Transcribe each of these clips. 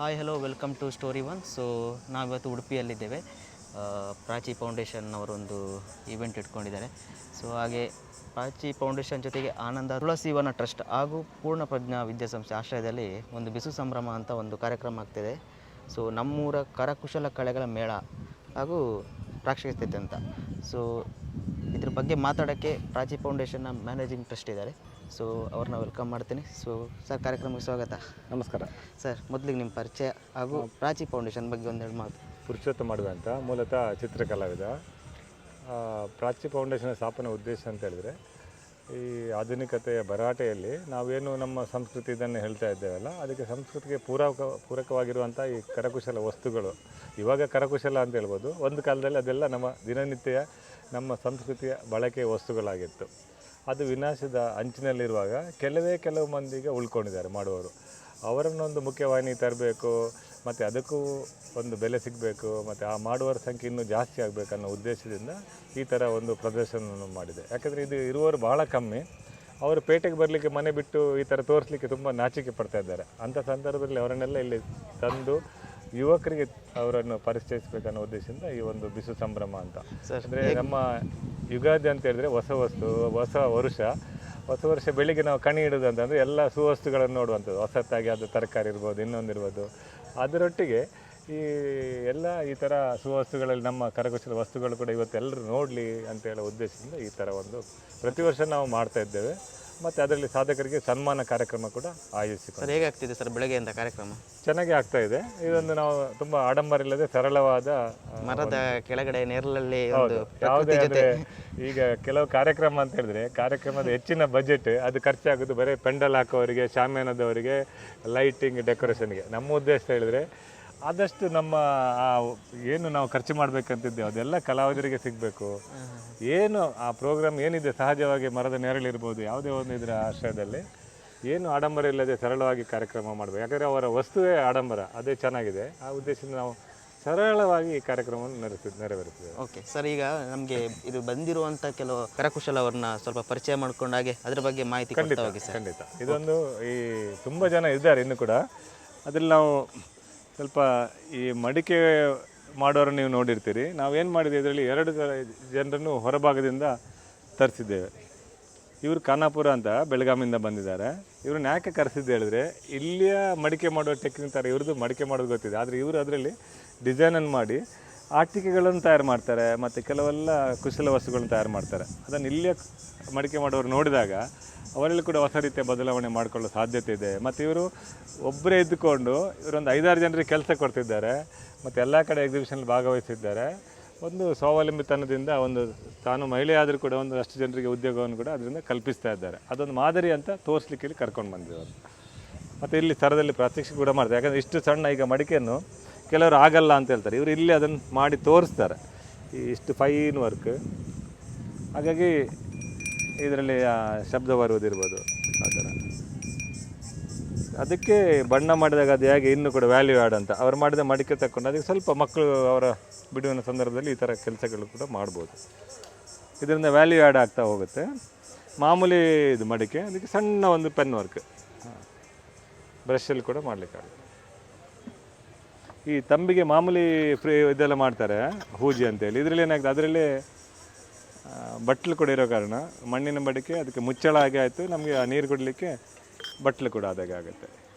Hi hello welcome to story one. So ನಾವಿವತ್ತು ಉಡುಪಿಯಲ್ಲಿದ್ದೇವೆ. Prachi foundation ಅವರೊಂದು ಈವೆಂಟ್ ಇಟ್ಕೊಂಡಿದ್ದಾರೆ. ಸೊ ಹಾಗೆ ಪ್ರಾಚಿ ಫೌಂಡೇಶನ್ ಜೊತೆಗೆ ಆನಂದ ತುಳಸಿವನ ಟ್ರಸ್ಟ್ ಹಾಗೂ ಪೂರ್ಣ ಪ್ರಜ್ಞಾ ವಿದ್ಯಾಸಂಸ್ಥೆ ಆಶ್ರಯದಲ್ಲಿ ಒಂದು ಬಿಸು ಸಂಭ್ರಮ ಅಂತ ಒಂದು ಕಾರ್ಯಕ್ರಮ ಆಗ್ತಿದೆ. ಸೊ ನಮ್ಮೂರ ಕರಕುಶಲ ಕಲೆಗಳ ಮೇಳ ಹಾಗೂ ಪ್ರಾಕ್ಷಿಕತೆ ಅಂತ. ಸೊ ಇದ್ರ ಬಗ್ಗೆ ಮಾತಾಡೋಕ್ಕೆ ಪ್ರಾಚಿ ಫೌಂಡೇಶನ್ನ ಮ್ಯಾನೇಜಿಂಗ್ ಟ್ರಸ್ಟ್ ಇದ್ದಾರೆ. ಸೊ ಅವ್ರನ್ನ ವೆಲ್ಕಮ್ ಮಾಡ್ತೀನಿ. ಸೊ ಸರ್, ಕಾರ್ಯಕ್ರಮಕ್ಕೆ ಸ್ವಾಗತ. ನಮಸ್ಕಾರ ಸರ್, ಮೊದಲಿಗೆ ನಿಮ್ಮ ಪರಿಚಯ ಹಾಗೂ ಪ್ರಾಚಿ ಫೌಂಡೇಶನ್ ಬಗ್ಗೆ ಒಂದೆರಡು ಮಾತು. ಪುರುಷೋತ್ತಮ ಮಾಡುವೆ ಅಂತ, ಮೂಲತಃ ಚಿತ್ರಕಲಾವಿದ. ಪ್ರಾಚಿ ಫೌಂಡೇಶನ್ ಸ್ಥಾಪನೆ ಉದ್ದೇಶ ಅಂತ ಹೇಳಿದರೆ, ಈ ಆಧುನಿಕತೆಯ ಭರಾಟೆಯಲ್ಲಿ ನಾವೇನು ನಮ್ಮ ಸಂಸ್ಕೃತಿ ಇದನ್ನು ಹೇಳ್ತಾ ಇದ್ದೇವಲ್ಲ, ಅದಕ್ಕೆ ಸಂಸ್ಕೃತಿಗೆ ಪೂರಕವಾಗಿರುವಂಥ ಈ ಕರಕುಶಲ ವಸ್ತುಗಳು, ಇವಾಗ ಕರಕುಶಲ ಅಂತ ಹೇಳ್ಬೋದು, ಒಂದು ಕಾಲದಲ್ಲಿ ಅದೆಲ್ಲ ನಮ್ಮ ದಿನನಿತ್ಯ ನಮ್ಮ ಸಂಸ್ಕೃತಿಯ ಬಳಕೆಯ ವಸ್ತುಗಳಾಗಿತ್ತು. ಅದು ವಿನಾಶದ ಅಂಚಿನಲ್ಲಿರುವಾಗ ಕೆಲವು ಮಂದಿಗೆ ಉಳ್ಕೊಂಡಿದ್ದಾರೆ ಮಾಡುವವರು. ಅವರನ್ನೊಂದು ಮುಖ್ಯವಾಹಿನಿ ತರಬೇಕು, ಮತ್ತು ಅದಕ್ಕೂ ಒಂದು ಬೆಲೆ ಸಿಗಬೇಕು, ಮತ್ತು ಆ ಮಾಡುವವರ ಸಂಖ್ಯೆ ಇನ್ನೂ ಜಾಸ್ತಿ ಆಗಬೇಕನ್ನೋ ಉದ್ದೇಶದಿಂದ ಈ ಥರ ಒಂದು ಪ್ರದರ್ಶನವನ್ನು ಮಾಡಿದೆ. ಯಾಕಂದರೆ ಇದು ಇರುವವರು ಭಾಳ ಕಮ್ಮಿ. ಅವರು ಪೇಟೆಗೆ ಬರಲಿಕ್ಕೆ, ಮನೆ ಬಿಟ್ಟು ಈ ಥರ ತೋರಿಸಲಿಕ್ಕೆ ತುಂಬ ನಾಚಿಕೆ ಪಡ್ತಾ ಇದ್ದಾರೆ. ಅಂಥ ಸಂದರ್ಭದಲ್ಲಿ ಅವರನ್ನೆಲ್ಲ ಇಲ್ಲಿ ತಂದು ಯುವಕರಿಗೆ ಅವರನ್ನು ಪರಿಚಯಿಸಬೇಕನ್ನೋ ಉದ್ದೇಶದಿಂದ ಈ ಒಂದು ಬಿಸು ಸಂಭ್ರಮ ಅಂತ. ಅಂದರೆ ನಮ್ಮ ಯುಗಾದಿ ಅಂತ ಹೇಳಿದ್ರೆ ಹೊಸ ವರ್ಷ ಬೆಳಿಗ್ಗೆ ನಾವು ಕಣಿ ಇಡೋದು ಅಂತಂದರೆ ಎಲ್ಲ ಸುವಸ್ತುಗಳನ್ನು ನೋಡುವಂಥದ್ದು. ಹೊಸತ್ತಾಗಿ ಅದು ತರಕಾರಿ ಇರ್ಬೋದು, ಇನ್ನೊಂದಿರ್ಬೋದು. ಅದರೊಟ್ಟಿಗೆ ಈ ಥರ ಸುವಸ್ತುಗಳಲ್ಲಿ ನಮ್ಮ ಕರಕುಶಲ ವಸ್ತುಗಳು ಕೂಡ ಇವತ್ತೆಲ್ಲರೂ ನೋಡಲಿ ಅಂತ ಹೇಳೋ ಉದ್ದೇಶದಿಂದ ಈ ಥರ ಒಂದು ಪ್ರತಿ ವರ್ಷ ನಾವು ಮಾಡ್ತಾ ಇದ್ದೇವೆ. ಮತ್ತು ಅದರಲ್ಲಿ ಸಾಧಕರಿಗೆ ಸನ್ಮಾನ ಕಾರ್ಯಕ್ರಮ ಕೂಡ ಆಯೋಜಿಸಿಕೊಂಡು. ಸರ್, ಹೇಗಾಗ್ತಿದೆ ಸರ್ ಬೆಳಗ್ಗೆಯಿಂದ ಕಾರ್ಯಕ್ರಮ? ಚೆನ್ನಾಗಿ ಆಗ್ತಾ ಇದೆ. ಇದೊಂದು ನಾವು ತುಂಬ ಆಡಂಬರ ಇಲ್ಲದೆ ಸರಳವಾದ ಮರದ ಕೆಳಗಡೆ ನೇರಳಲ್ಲಿ ಯಾವುದೇ ಅಂದರೆ, ಈಗ ಕೆಲವು ಕಾರ್ಯಕ್ರಮ ಅಂತ ಹೇಳಿದ್ರೆ ಕಾರ್ಯಕ್ರಮದ ಹೆಚ್ಚಿನ ಬಜೆಟ್ ಅದು ಖರ್ಚಾಗೋದು ಬರೀ ಪೆಂಡಲ್ ಹಾಕೋವರಿಗೆ, ಶಾಮಿಯಾನದವರಿಗೆ, ಲೈಟಿಂಗ್, ಡೆಕೋರೇಷನ್ಗೆ. ನಮ್ಮ ಉದ್ದೇಶ ಹೇಳಿದರೆ ಆದಷ್ಟು ನಮ್ಮ ಏನು ನಾವು ಖರ್ಚು ಮಾಡಬೇಕಂತಿದ್ದೇವೆ ಅದೆಲ್ಲ ಕಲಾವಿದರಿಗೆ ಸಿಗಬೇಕು. ಏನು ಆ ಪ್ರೋಗ್ರಾಮ್ ಏನಿದೆ ಸಹಜವಾಗಿ ಮರದ ನೆರಳಿರ್ಬೋದು, ಯಾವುದೇ ಒಂದು ಇದರ ಆಶ್ರಯದಲ್ಲಿ ಏನು ಆಡಂಬರ ಇಲ್ಲದೆ ಸರಳವಾಗಿ ಕಾರ್ಯಕ್ರಮ ಮಾಡಬೇಕು. ಯಾಕಂದರೆ ಅವರ ವಸ್ತುವೇ ಆಡಂಬರ, ಅದೇ ಚೆನ್ನಾಗಿದೆ. ಆ ಉದ್ದೇಶದಿಂದ ನಾವು ಸರಳವಾಗಿ ಈ ಕಾರ್ಯಕ್ರಮವನ್ನು ನೆರವೇರಿಸ್ತೇವೆ. ಓಕೆ ಸರ್, ಈಗ ನಮಗೆ ಇದು ಬಂದಿರುವಂಥ ಕೆಲವು ಕರಕುಶಲವನ್ನ ಸ್ವಲ್ಪ ಪರಿಚಯ ಮಾಡ್ಕೊಂಡಾಗೆ ಅದ್ರ ಬಗ್ಗೆ ಮಾಹಿತಿ ಖಂಡಿತ. ಇದೊಂದು ಈ ತುಂಬ ಜನ ಇದ್ದಾರೆ ಇನ್ನೂ ಕೂಡ. ಅದ್ರಲ್ಲಿ ನಾವು ಸ್ವಲ್ಪ ಈ ಮಡಿಕೆ ಮಾಡೋರು ನೀವು ನೋಡಿರ್ತೀರಿ. ನಾವೇನು ಮಾಡಿದ್ವಿ, ಇದರಲ್ಲಿ 2 ಜನರನ್ನು ಹೊರಭಾಗದಿಂದ ತರಿಸಿದ್ದೇವೆ. ಇವರು ಖಾನಾಪುರ ಅಂತ ಬೆಳಗಾಮಿಂದ ಬಂದಿದ್ದಾರೆ. ಇವ್ರನ್ನ ಯಾಕೆ ಕರೆಸಿದ್ದು ಹೇಳಿದ್ರೆ, ಇಲ್ಲಿಯ ಮಡಿಕೆ ಮಾಡೋ ಟೆಕ್ನಿಕ್ ಥರ ಇವ್ರದ್ದು ಮಡಿಕೆ ಮಾಡೋದು ಗೊತ್ತಿದೆ. ಆದರೆ ಇವರು ಅದರಲ್ಲಿ ಡಿಸೈನನ್ನು ಮಾಡಿ ಆಟಿಕೆಗಳನ್ನು ತಯಾರು ಮಾಡ್ತಾರೆ, ಮತ್ತು ಕೆಲವೆಲ್ಲ ಕುಶಲ ವಸ್ತುಗಳನ್ನು ತಯಾರು ಮಾಡ್ತಾರೆ. ಅದನ್ನು ಇಲ್ಲಿಯ ಮಡಿಕೆ ಮಾಡೋರು ನೋಡಿದಾಗ ಅವರಲ್ಲಿ ಕೂಡ ಹೊಸ ರೀತಿಯ ಬದಲಾವಣೆ ಮಾಡಿಕೊಳ್ಳೋ ಸಾಧ್ಯತೆ ಇದೆ. ಮತ್ತು ಇವರು ಒಬ್ಬರೇ ಇದ್ದುಕೊಂಡು ಇವರೊಂದು 5-6 ಜನರಿಗೆ ಕೆಲಸ ಕೊಡ್ತಿದ್ದಾರೆ, ಮತ್ತು ಎಲ್ಲ ಕಡೆ ಎಕ್ಸಿಬಿಷನಲ್ಲಿ ಭಾಗವಹಿಸಿದ್ದಾರೆ. ಒಂದು ಸ್ವಾವಲಂಬಿತನದಿಂದ ಒಂದು ತಾನು ಮಹಿಳೆ ಆದರೂ ಕೂಡ ಒಂದಷ್ಟು ಜನರಿಗೆ ಉದ್ಯೋಗವನ್ನು ಕೂಡ ಅದರಿಂದ ಕಲ್ಪಿಸ್ತಾ ಇದ್ದಾರೆ. ಅದೊಂದು ಮಾದರಿ ಅಂತ ತೋರಿಸ್ಲಿಕ್ಕೆ ಇಲ್ಲಿ ಕರ್ಕೊಂಡು ಬಂದಿದ್ದಾರೆ. ಮತ್ತು ಇಲ್ಲಿ ಸ್ಥಳದಲ್ಲಿ ಪ್ರಾತ್ಯಕ್ಷಿಕೆ ಕೂಡ ಮಾಡ್ತಾರೆ. ಯಾಕಂದರೆ ಇಷ್ಟು ಸಣ್ಣ ಈಗ ಮಡಿಕೆಯನ್ನು ಕೆಲವರು ಆಗಲ್ಲ ಅಂತ ಹೇಳ್ತಾರೆ, ಇವರು ಇಲ್ಲಿ ಅದನ್ನು ಮಾಡಿ ತೋರಿಸ್ತಾರೆ. ಇಷ್ಟು ಫೈನ್ ವರ್ಕ್. ಹಾಗಾಗಿ ಇದರಲ್ಲಿ ಶಬ್ದ ಬರುವುದಿರ್ಬೋದು ಆ ಥರ. ಅದಕ್ಕೆ ಬಣ್ಣ ಮಾಡಿದಾಗ ಅದು ಹೇಗೆ ಇನ್ನೂ ಕೂಡ ವ್ಯಾಲ್ಯೂ ಆ್ಯಡ್ ಅಂತ ಅವ್ರು ಮಾಡಿದ ಮಡಿಕೆ ತಗೊಂಡು ಅದಕ್ಕೆ ಸ್ವಲ್ಪ ಮಕ್ಕಳು ಅವರ ಬಿಡುವಿನ ಸಂದರ್ಭದಲ್ಲಿ ಈ ಥರ ಕೆಲಸಗಳು ಕೂಡ ಮಾಡ್ಬೋದು. ಇದರಿಂದ ವ್ಯಾಲ್ಯೂ ಆ್ಯಡ್ ಆಗ್ತಾ ಹೋಗುತ್ತೆ. ಮಾಮೂಲಿ ಇದು ಮಡಿಕೆ, ಅದಕ್ಕೆ ಸಣ್ಣ ಒಂದು ಪೆನ್ ವರ್ಕ್ ಬ್ರಷಲ್ಲಿ ಕೂಡ ಮಾಡಲಿಕ್ಕಾಗುತ್ತೆ. ಈ ತಂಬಿಗೆ ಮಾಮೂಲಿ ಇದೆಲ್ಲ ಮಾಡ್ತಾರೆ, ಹೂಜಿ ಅಂತೇಳಿ. ಇದರಲ್ಲಿ ಏನಾಗ್ತದೆ, ಅದರಲ್ಲಿ ಬಟ್ಲು ಕೂಡ ಇರೋ ಕಾರಣ ಮಣ್ಣಿನ ಮಡಿಕೆ, ಅದಕ್ಕೆ ಮುಚ್ಚಳ ಹಾಗೆ ಆಯಿತು, ನಮಗೆ ಆ ನೀರು ಕುಡಲಿಕ್ಕೆ ಬಟ್ಲು ಕೂಡ ಆದಾಗೆ ಆಗುತ್ತೆ.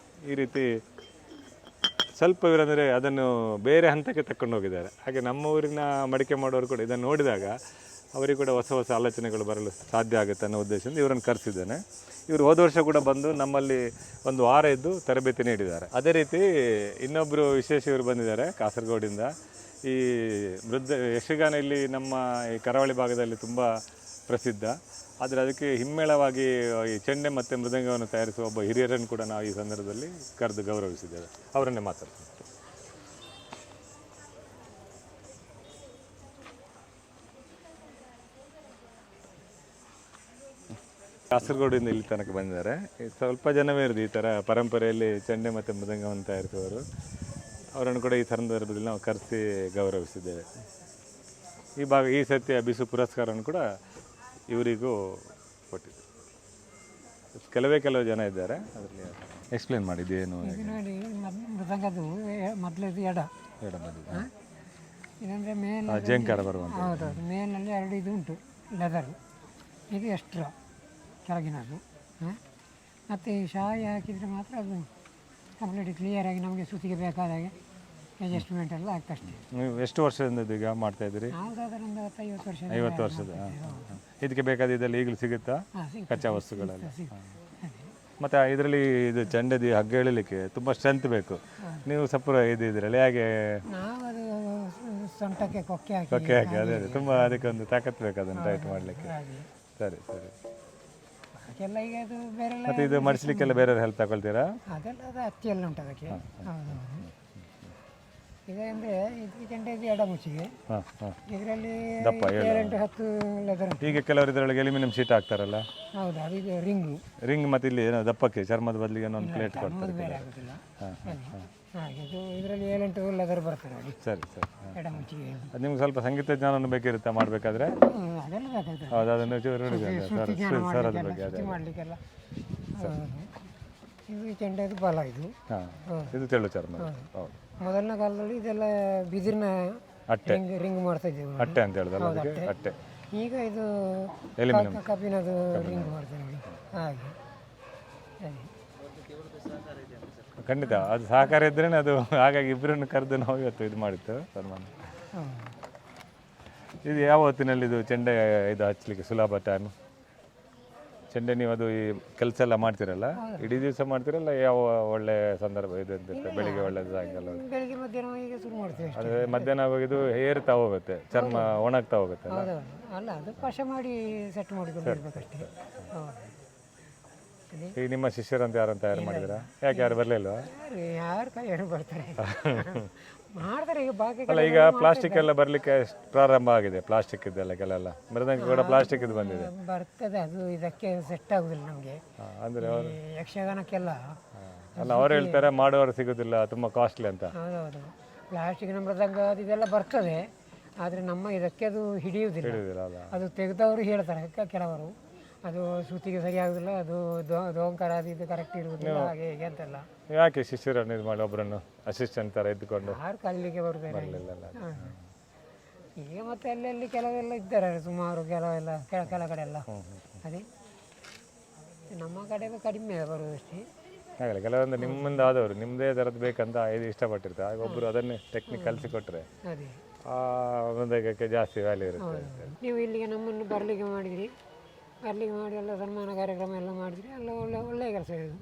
ಈ ರೀತಿ ಸ್ವಲ್ಪ ಇವರಂದರೆ ಅದನ್ನು ಬೇರೆ ಹಂತಕ್ಕೆ ತಗೊಂಡು ಹೋಗಿದ್ದಾರೆ. ಹಾಗೆ ನಮ್ಮ ಊರಿನ ಮಡಿಕೆ ಮಾಡೋರು ಕೂಡ ಇದನ್ನು ನೋಡಿದಾಗ ಅವರಿಗೆ ಕೂಡ ಹೊಸ ಆಲೋಚನೆಗಳು ಬರಲು ಸಾಧ್ಯ ಆಗುತ್ತೆ ಅನ್ನೋ ಉದ್ದೇಶದಿಂದ ಇವರನ್ನು ಕರೆಸಿದ್ದೇನೆ. ಇವರು ಹೋದ ವರ್ಷ ಕೂಡ ಬಂದು ನಮ್ಮಲ್ಲಿ ಒಂದು ವಾರ ಇದ್ದು ತರಬೇತಿ ನೀಡಿದ್ದಾರೆ. ಅದೇ ರೀತಿ ಇನ್ನೊಬ್ಬರು ವಿಶೇಷ ಇವರು ಬಂದಿದ್ದಾರೆ ಕಾಸರಗೋಡಿಂದ. ಈ ಯಕ್ಷಗಾನ ಇಲ್ಲಿ ನಮ್ಮ ಈ ಕರಾವಳಿ ಭಾಗದಲ್ಲಿ ತುಂಬ ಪ್ರಸಿದ್ಧ. ಆದರೆ ಅದಕ್ಕೆ ಹಿಮ್ಮೇಳವಾಗಿ ಈ ಚೆಂಡೆ ಮತ್ತು ಮೃದಂಗವನ್ನು ತಯಾರಿಸುವ ಒಬ್ಬ ಹಿರಿಯರನ್ನು ಕೂಡ ನಾವು ಈ ಸಂದರ್ಭದಲ್ಲಿ ಕರೆದು ಗೌರವಿಸಿದ್ದೇವೆ. ಅವರನ್ನೇ ಮಾತಾಡ್ತೀವಿ. ಕಾಸರಗೋಡಿಂದ ಇಲ್ಲಿ ತನಕ ಬಂದಿದ್ದಾರೆ. ಸ್ವಲ್ಪ ಜನವೇ ಇರೋದು ಈ ಥರ ಪರಂಪರೆಯಲ್ಲಿ ಚೆಂಡೆ ಮತ್ತು ಮೃದಂಗವನ್ನು ತಯಾರಿಸುವವರು. ಅವರನ್ನು ಕೂಡ ಈ ಸಂದರ್ಭದಲ್ಲಿ ನಾವು ಕರೆಸಿ ಗೌರವಿಸಿದ್ದೇವೆ. ಈ ಸತ್ಯ ಬಿಸು ಪುರಸ್ಕಾರವನ್ನು ಕೂಡ ಇವರಿಗೂ ಕೊಟ್ಟಿದ್ದೇವೆ. ಕೆಲವು ಜನ ಇದ್ದಾರೆ, ಅದರಲ್ಲಿ ಎಕ್ಸ್ಪ್ಲೇನ್ ಮಾಡಿ ಇದೇನು ಇದು ನೋಡಿ ಮೃದಂಗದ್ದು ಮೊದಲದು ಎಡ ಹೇಳ ಬಂದಿದೆ. ಇದಂದರೆ ಮೇಲ್ ಜೇಂಕಾರ ಬರುವಂಥ ಹೌದೌದು, ಮೇಲಿನಲ್ಲಿ 2 ಇದು ಉಂಟು ಲೆದರು, ಇದು ಎಕ್ಸ್ಟ್ರಾ ಕೆಳಗಿನದು. ಮತ್ತು ಈ ಶಾಯಿ ಹಾಕಿದರೆ ಮಾತ್ರ ಅದು ಕಂಪ್ಲೀಟ್ ಕ್ಲಿಯರಾಗಿ ನಮಗೆ ಸುತ್ತಿಗೆ ಬೇಕಾದ ಹಾಗೆ ಅಡ್ಜಸ್ಟ್ಮೆಂಟ್ ಎಲ್ಲ ಆಗ್ತಷ್ಟೇ. ನೀವು ಎಷ್ಟು ವರ್ಷದಿಂದ ಇದು ಈಗ ಮಾಡ್ತಾ ಇದ್ದೀರಿ? ಯಾವುದಾದ್ರೂ ಒಂದು 50 ವರ್ಷ 50 ವರ್ಷದ. ಇದಕ್ಕೆ ಬೇಕಾದ ಇದೆಲ್ಲ ಈಗಲೂ ಸಿಗುತ್ತಾ ಕಚ್ಚಾ ವಸ್ತುಗಳೆಲ್ಲ? ಮತ್ತು ಇದರಲ್ಲಿ ಇದು ಚೆಂಡದಿ ಹಗ್ಗ ಎಳಿಲಿಕ್ಕೆ ತುಂಬ ಸ್ಟ್ರೆಂತ್ ಬೇಕು. ನೀವು ಸಪುರ ಇದ್ದಿದ್ರಲ್ಲ, ಹೇಗೆ? ನಾವು ಅದು ಸೊಂಟಕ್ಕೆ ಕೊಕ್ಕೆ ಹಾಕಿ ಅದೇ ತುಂಬ ಅದಕ್ಕೆ ಒಂದು ತಾಕತ್ತು ಬೇಕು ಅದನ್ನು ಟೈಟ್ ಮಾಡಲಿಕ್ಕೆ. ಸರಿ. ಅದಕ್ಕೆಲ್ಲ ಈಗ ಅದು ಬೇರೆ ಮತ್ತು ಇದು ಮಡಿಸ್ಲಿಕ್ಕೆಲ್ಲ ಬೇರೆಯವ್ರ ಹೆಲ್ಪ್ ತಗೊಳ್ತೀರಾ? ಅದೆಲ್ಲ ಅದು ಹತ್ತಿ ಎಲ್ಲ ಉಂಟು ಅದಕ್ಕೆ. ಹೌದೌದು. ಈಗ ಅಂದರೆ ಇದು ಚೆಂಡದ್ದು ಎಡ ಮುಚ್ಚಿಗೆ, ಇದರಲ್ಲಿ 7-10 ಲೆದರ್ ಉಂಟು. ಈಗ ಕೆಲವರು ಇದರೊಳಗೆ ಅಲ್ಯೂಮಿನಿಯಂ ಶೀಟ್ ಹಾಕ್ತಾರಲ್ಲ? ಹೌದು, ಅದು ಇದು ರಿಂಗ್ ಮತ್ತು ಇಲ್ಲಿ ಏನೋ ದಪ್ಪಕ್ಕೆ ಚರ್ಮದ ಬದಲಿಗೆ ಒಂದು ಪ್ಲೇಟ್ ಕೊಡ್ತಾರೆ. ಬೇರೆ ಆಗೋದಿಲ್ಲ. ಹಾಗೆ ಇದು ಇದರಲ್ಲಿ 7-8 ಲೆದರ್ ಬರ್ತದೆ ನೋಡಿ. ಸರಿ. ಎಡ ಮುಚ್ಚಿಗೆ ಅದು ನಿಮ್ಗೆ ಸ್ವಲ್ಪ ಸಂಗೀತ ಜ್ಞಾನವನ್ನು ಬೇಕಿರುತ್ತಾ ಮಾಡಬೇಕಾದ್ರೆ? ಅದೆಲ್ಲ ಬೇಕಾಗ್ತದೆ. ಹೌದು, ಅದನ್ನು ಸ್ವರದ ಬಗ್ಗೆ ಅದೇ. ಮಾಡಲಿಕ್ಕೆಲ್ಲ. ಇದು ಚೆಂಡದ್ದು ಬಲ ಇದು. ಇದು ತೆಳು ಚರ್ಮ. ಹೌದು. ಮೊದಲನೇ ಕಾಲದಲ್ಲಿ ಇದೆಲ್ಲ ಬಿದಿರಿನ ಅಟ್ಟೆ ರಿಂಗ್ ಮಾಡ್ತಾ ಇದ್ದೇವೆ. ಅಟ್ಟೆ ಅಂತ ಹೇಳಿದಲ್ಲ ಅದಕ್ಕೆ? ಅಟ್ಟೆ. ಈಗ ಇದು ಕಬ್ಬಿನದು ರಿಂಗ್ ಮಾಡ್ತೇವೆ ನೋಡಿ. ಹಾಗೆ ಖಂಡಿತ ಅದು ಸಹಕಾರ ಇದ್ರೇ ಅದು. ಹಾಗಾಗಿ ಇಬ್ಬರನ್ನು ಕರೆದು ನಾವು ಇವತ್ತು ಇದು ಮಾಡಿತ್ತು ಸನ್ಮಾನ. ಇದು ಯಾವ ಹೊತ್ತಿನಲ್ಲಿ ಇದು ಚೆಂಡೆ ಇದು ಹಚ್ಚಲಿಕ್ಕೆ ಸುಲಭ ಟೈಮ್? ಚೆಂಡೆ ನೀವು ಅದು ಈ ಕೆಲಸ ಎಲ್ಲ ಮಾಡ್ತೀರಲ್ಲ, ಇಡೀ ದಿವಸ ಮಾಡ್ತೀರಲ್ಲ? ಯಾವ ಒಳ್ಳೆ ಸಂದರ್ಭ ಇದು ಅಂತ? ಬೆಳಿಗ್ಗೆ ಒಳ್ಳೆದು, ಸಾಯಂಕಾಲ? ಬೆಳಿಗ್ಗೆ ಮಧ್ಯಾಹ್ನ ಈಗ ಶುರು ಮಾಡ್ತೇವೆ. ಅಂದರೆ ಮಧ್ಯಾಹ್ನ ಇದು ಏರ್ತಾ ಹೋಗುತ್ತೆ, ಚರ್ಮ ಒಣಗ್ತಾ ಹೋಗುತ್ತೆ ಅಲ್ಲ? ಅಲ್ಲ, ಅದು ಪಶ ಮಾಡಿ ಸೆಟ್ ಮಾಡಿಕೊಂಡು ಇರಬೇಕಷ್ಟೇ. ಈಗ ನಿಮ್ಮ ಶಿಷ್ಯರಂತ ಯಾರಂತ ತಯಾರು ಮಾಡಿದ್ದೀರಾ? ಯಾಕೆ ಯಾರು ಬರಲಿಲ್ವಾ? ಯಾರು ಕೈಯಾರು ಬರ್ತಾರೆ ಮಾಡ್ತಾರೆ. ಈಗ ಬಾಕಿ ಅಲ್ಲ, ಈಗ ಪ್ಲಾಸ್ಟಿಕ್ ಎಲ್ಲ ಬರಲಿಕ್ಕೆ ಪ್ರಾರಂಭ ಆಗಿದೆ. ಪ್ಲಾಸ್ಟಿಕ್ ಇದೆಲ್ಲ ಕೆಲವೆಲ್ಲ ಮೃದಂಗ ಕೂಡ ಪ್ಲಾಸ್ಟಿಕ್ ಇದು ಬಂದಿದೆ. ಬರ್ತದೆ, ಅದು ಇದಕ್ಕೆ ಸೆಟ್ ಆಗುದಿಲ್ಲ ನಮಗೆ. ಅಂದರೆ ಯಕ್ಷಗಾನಕ್ಕೆಲ್ಲ ಅಲ್ಲ, ಅವ್ರು ಹೇಳ್ತಾರೆ ಮಾಡುವವರು ಸಿಗೋದಿಲ್ಲ, ತುಂಬ ಕಾಸ್ಟ್ಲಿ ಅಂತ. ಹೌದೌದು, ಪ್ಲಾಸ್ಟಿಕ್ನ ಮೃದಂಗ ಅದೆಲ್ಲ ಬರ್ತದೆ, ಆದರೆ ನಮ್ಮ ಇದಕ್ಕೆ ಅದು ಹಿಡಿಯುವುದಿಲ್ಲ. ಅದು ತೆಗೆದವರು ಹೇಳ್ತಾರೆ ಕೆಲವರು, ಅದು ಸುತ್ತಿಗೆ ಸರಿ ಆಗುದಿಲ್ಲ, ಅದು ದೋಂಕಾರ ಅದು ಇದು ಕರೆಕ್ಟ್ ಇರುವುದಿಲ್ಲ, ಹಾಗೆ ಹೀಗೆ ಅಂತೆಲ್ಲ. ಯಾಕೆ ಶಿಷ್ಯರನ್ನು ಇದು ಮಾಡಿ ಒಬ್ಬರನ್ನು ಅಸಿಸ್ಟೆಂಟ್ ಥರ ಇದ್ದುಕೊಂಡು? ಯಾರು ಕಲಿಲಿಕ್ಕೆ ಬರ್ತಾರೆ ಈಗ. ಮತ್ತೆ ಅಲ್ಲೆಲ್ಲಿ ಕೆಲವೆಲ್ಲ ಇದ್ದಾರೆ ಸುಮಾರು, ಕೆಲವೆಲ್ಲ ಕೆಲ ಕಡೆ ಎಲ್ಲ ಅದೇ. ನಮ್ಮ ಕಡೆ ಕಡಿಮೆ ಬರುವುದಷ್ಟೇ. ಆಗಲ್ಲ, ಕೆಲವೊಂದು ನಿಮ್ಮಿಂದ ಆದವರು ನಿಮ್ಮದೇ ಥರದ್ದು ಬೇಕಂತ ಇದು ಇಷ್ಟಪಟ್ಟಿರ್ತಾರೆ. ಆಗ ಒಬ್ಬರು ಅದನ್ನೇ ಟೆಕ್ನಿಕ್ ಕಲಿಸಿಕೊಟ್ರೆ ಅದೇ ಆ ಮೃದಂಗಕ್ಕೆ ಜಾಸ್ತಿ ವ್ಯಾಲ್ಯೂ ಇರುತ್ತೆ. ನೀವು ಇಲ್ಲಿಗೆ ನಮ್ಮನ್ನು ಬರಲಿಕ್ಕೆ ಮಾಡಿದಿರಿ, ಬರಲಿಕ್ಕೆ ಮಾಡಿ ಎಲ್ಲ ಸನ್ಮಾನ ಕಾರ್ಯಕ್ರಮ ಎಲ್ಲ ಮಾಡಿದ್ರಿ, ಎಲ್ಲ ಒಳ್ಳೆಯ ಕೆಲಸ ಇದು.